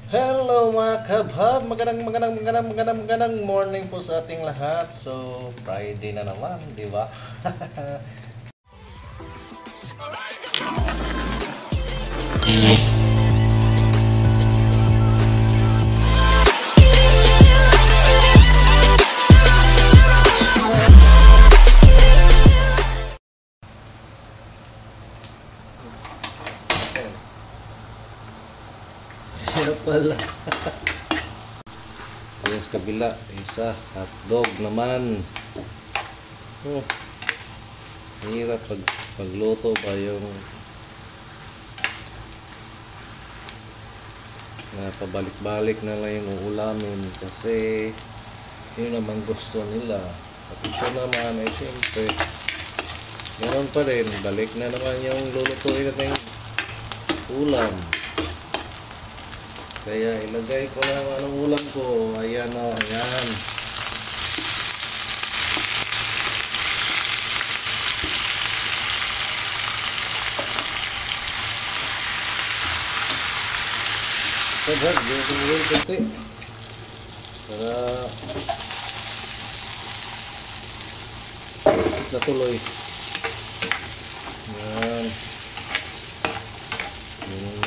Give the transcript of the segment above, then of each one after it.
Hello mga kabhab, magandang morning po sa ating lahat. So, Friday na naman, di ba? Kaya pala. Yung sa kabila, isa, hotdog naman. Oh, hirap pagluto ba yung pabalik-balik na lang yung uulamin kasi yun naman gusto nila. At ito naman ay siyempre meron pa rin, balik na naman yung lulutuin natin ulam. Kaya ilagay ko na anong ulam ko. Ayan o, ayan. Sabag, yung ulam kasi para natuloy. Ayan.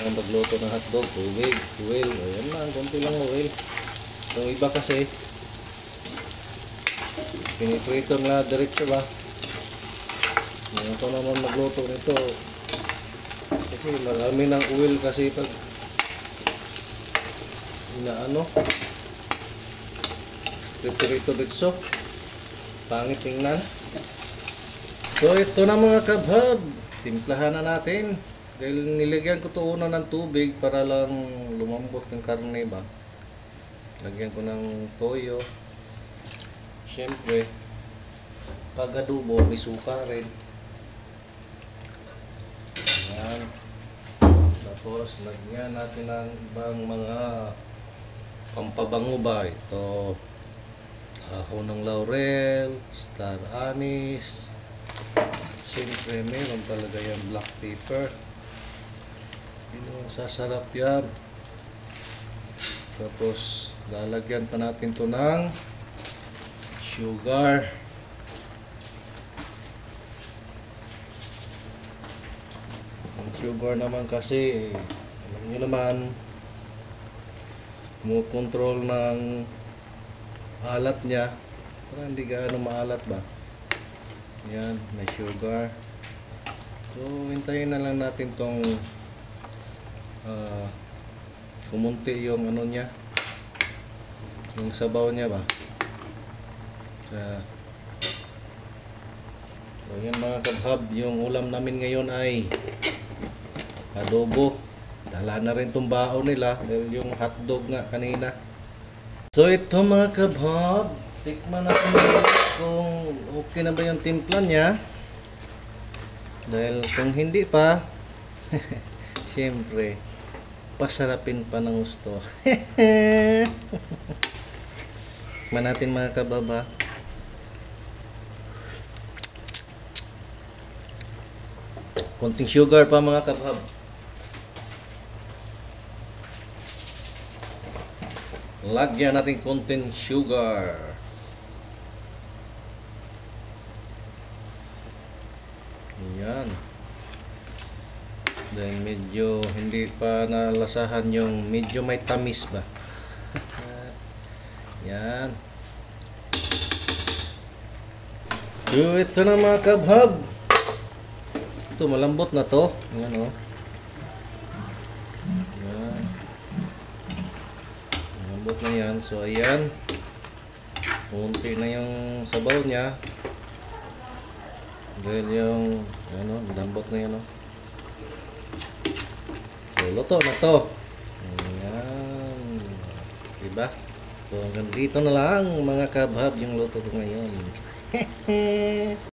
Yung magluto ng hotdog, oil, ayan lang, konti lang oil. Yung iba kasi piniprito na diretso ba. Ito naman magluto nito kasi marami ng oil kasi pag inaano piniprito diretso pangit tingnan. So ito na mga kabhab, timplahan na natin. Dahil nilagyan ko to una ng tubig para lang lumambot yung karne ba. Lagyan ko ng toyo. Siyempre, pag adobo, may suka rin. Ayan. Tapos, lagyan natin ng ibang mga pampabango ba. Ito, ahon ng laurel, star anise. Siyempre, meron talaga yung black pepper. Sasarap yan. Tapos lalagyan pa natin to ng sugar. Ang sugar naman kasi alam nyo naman kumukontrol ng alat nya para hindi gaano maalat ba. Yan, may sugar. So hintayin na lang natin tong kumunti yung ano niya, yung sabaw niya ba. So yan mga kabhab, yung ulam namin ngayon ay adobo. Dala na rin tong baon nila dahil yung hotdog nga kanina. So ito mga kabhab, tikman natin kung okay na ba yung timpla niya. Dahil kung hindi pa siyempre pasarapin pa ng gusto. Tikman natin mga kababa. Konting sugar pa mga kabab. Lagyan natin konting sugar. Ayan. Dahil medyo hindi pa nalasahan yung medyo may tamis ba. Yan. So ito na mga kabhab. Ito malambot na to. Ayan o. Ayan. Malambot na yan. So ayan. Unti na yung sabaw niya. Dahil yung ano, malambot na yan o. Luto na to. Ayan. Diba? So hanggang dito na lang mga kabhab yung luto ko ngayon.